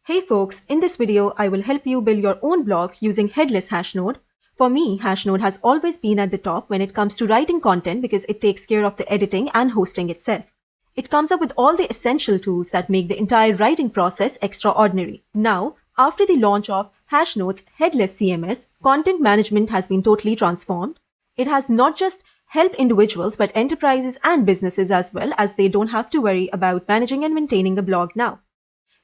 Hey folks, in this video, I will help you build your own blog using Headless Hashnode. For me, Hashnode has always been at the top when it comes to writing content because it takes care of the editing and hosting itself. It comes up with all the essential tools that make the entire writing process extraordinary. Now, after the launch of Hashnode's Headless CMS, content management has been totally transformed. It has not just helped individuals but enterprises and businesses as well, as they don't have to worry about managing and maintaining a blog now.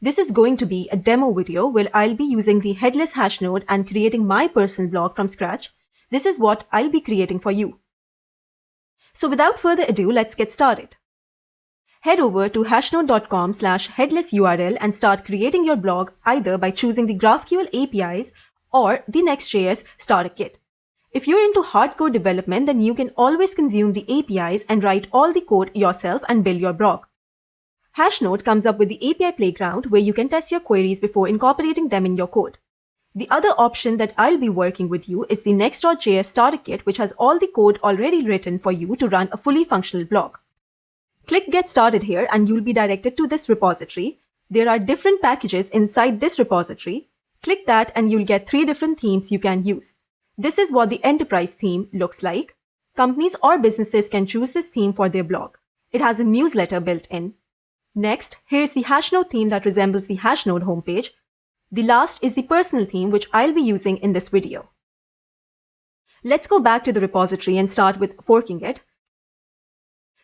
This is going to be a demo video where I'll be using the Headless Hashnode and creating my personal blog from scratch. This is what I'll be creating for you. So without further ado, let's get started. Head over to hashnode.com/headless URL and start creating your blog either by choosing the GraphQL APIs or the Next.js starter kit. If you're into hardcore development, then you can always consume the APIs and write all the code yourself and build your blog. Hashnode comes up with the API playground where you can test your queries before incorporating them in your code. The other option that I'll be working with you is the Next.js starter kit, which has all the code already written for you to run a fully functional blog. Click Get Started here and you'll be directed to this repository. There are different packages inside this repository. Click that and you'll get 3 different themes you can use. This is what the enterprise theme looks like. Companies or businesses can choose this theme for their blog. It has a newsletter built in. Next, here's the Hashnode theme that resembles the Hashnode homepage. The last is the personal theme, which I'll be using in this video. Let's go back to the repository and start with forking it.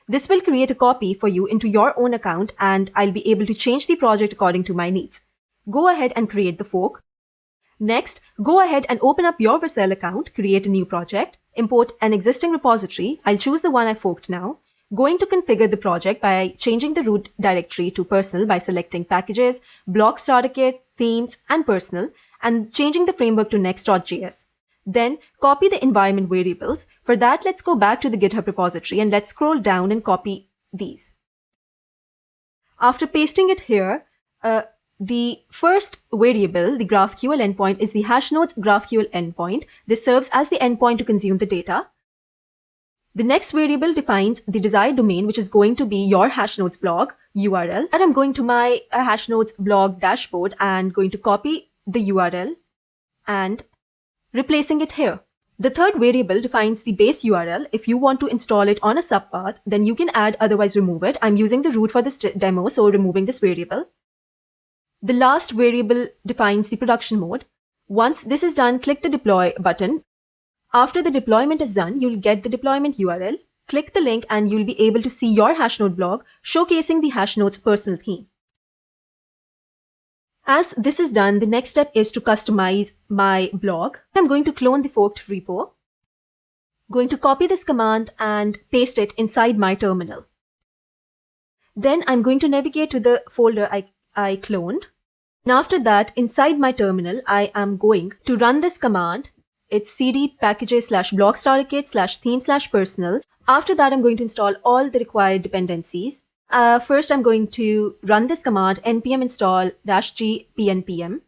This will create a copy for you into your own account and I'll be able to change the project according to my needs. Go ahead and create the fork. Next, go ahead and open up your Vercel account, create a new project, import an existing repository. I'll choose the one I forked now. Going to configure the project by changing the root directory to personal by selecting packages, blog starter kit, themes, and personal, and changing the framework to Next.js. Then copy the environment variables. For that, let's go back to the GitHub repository and let's scroll down and copy these. After pasting it here, the first variable, the GraphQL endpoint, is the Hashnode's GraphQL endpoint. This serves as the endpoint to consume the data. The next variable defines the desired domain, which is going to be your Hashnode's blog URL. And I'm going to my Hashnode's blog dashboard and going to copy the URL and replacing it here. The third variable defines the base URL. If you want to install it on a subpath, then you can add, otherwise remove it. I'm using the root for this demo, so removing this variable. The last variable defines the production mode. Once this is done, click the deploy button. After the deployment is done, you'll get the deployment URL. Click the link and you'll be able to see your Hashnode blog showcasing the Hashnode's personal theme. As this is done, the next step is to customize my blog. I'm going to clone the forked repo. Going to copy this command and paste it inside my terminal. Then I'm going to navigate to the folder I cloned. And after that, inside my terminal, I am going to run this command. It's cd packages/blog starter kit/theme/personal. After that, I'm going to install all the required dependencies. First, I'm going to run this command npm install -g pnpm.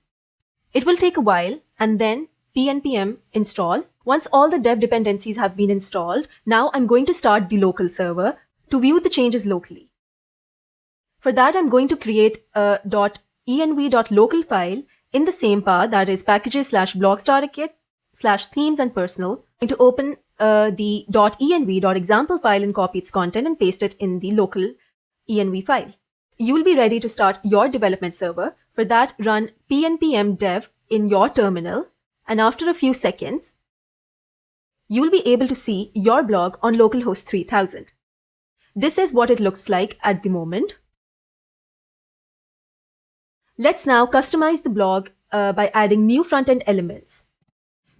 It will take a while and then pnpm install. Once all the dev dependencies have been installed, now I'm going to start the local server to view the changes locally. For that, I'm going to create a .env.local file in the same path, that is packages/blog starter kit/themes and personal. I'm going to open the .env.example file and copy its content and paste it in the local env file. You'll be ready to start your development server. For that, run pnpm dev in your terminal, and after a few seconds, you'll be able to see your blog on localhost 3000. This is what it looks like at the moment. Let's now customize the blog by adding new front-end elements.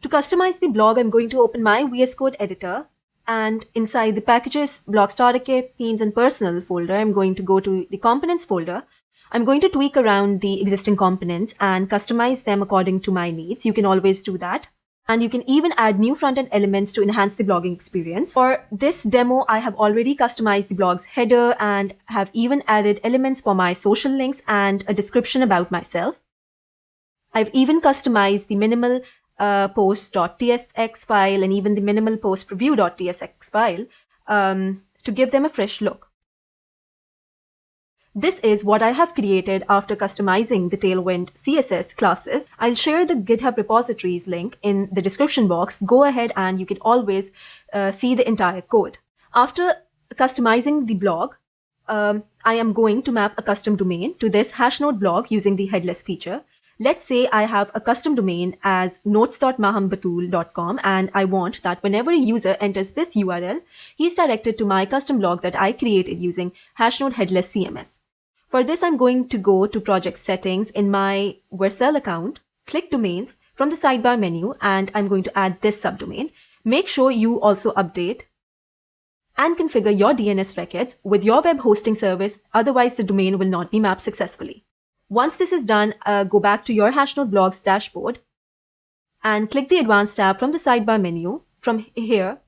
To customize the blog, I'm going to open my VS Code editor, and inside the packages, blog starter kit, themes, and personal folder, I'm going to go to the components folder. I'm going to tweak around the existing components and customize them according to my needs. You can always do that. And you can even add new front-end elements to enhance the blogging experience. For this demo, I have already customized the blog's header and have even added elements for my social links and a description about myself. I've even customized the minimal post.tsx file and even the minimal post preview.tsx file to give them a fresh look. This is what I have created after customizing the Tailwind CSS classes. I'll share the GitHub repositories link in the description box. Go ahead and you can always see the entire code. After customizing the blog, I am going to map a custom domain to this Hashnode blog using the headless feature. Let's say I have a custom domain as notes.mahambatul.com, and I want that whenever a user enters this URL, he's directed to my custom blog that I created using Hashnode Headless CMS. For this, I'm going to go to project settings in my Vercel account, click domains from the sidebar menu, and I'm going to add this subdomain. Make sure you also update and configure your DNS records with your web hosting service, otherwise the domain will not be mapped successfully. Once this is done, go back to your Hashnode blog's dashboard and click the Advanced tab from the sidebar menu. From here,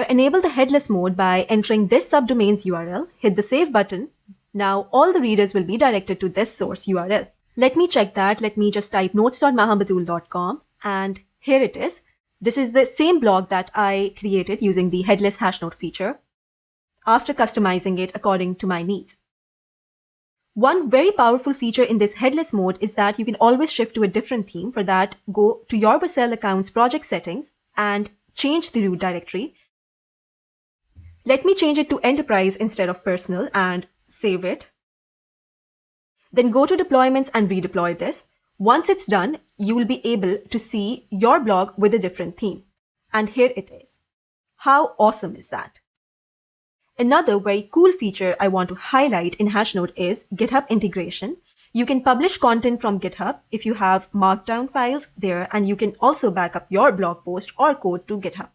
enable the headless mode by entering this subdomain's URL, hit the save button. Now all the readers will be directed to this source URL. Let me check that. Let me just type notes.mahambatul.com, and here it is. This is the same blog that I created using the Headless Hashnode feature after customizing it according to my needs. One very powerful feature in this headless mode is that you can always shift to a different theme. For that, go to your Vercel account's project settings and change the root directory. Let me change it to enterprise instead of personal and save it. Then go to deployments and redeploy this. Once it's done, you will be able to see your blog with a different theme. And here it is. How awesome is that? Another very cool feature I want to highlight in Hashnode is GitHub integration. You can publish content from GitHub if you have markdown files there, and you can also back up your blog post or code to GitHub.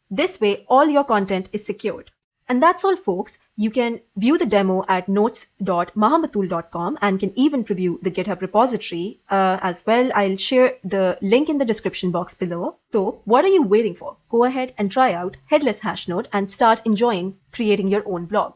This way, all your content is secured. And that's all, folks. You can view the demo at notes.mahambatul.com and can even preview the GitHub repository as well. I'll share the link in the description box below. So what are you waiting for? Go ahead and try out Headless Hashnode and start enjoying creating your own blog.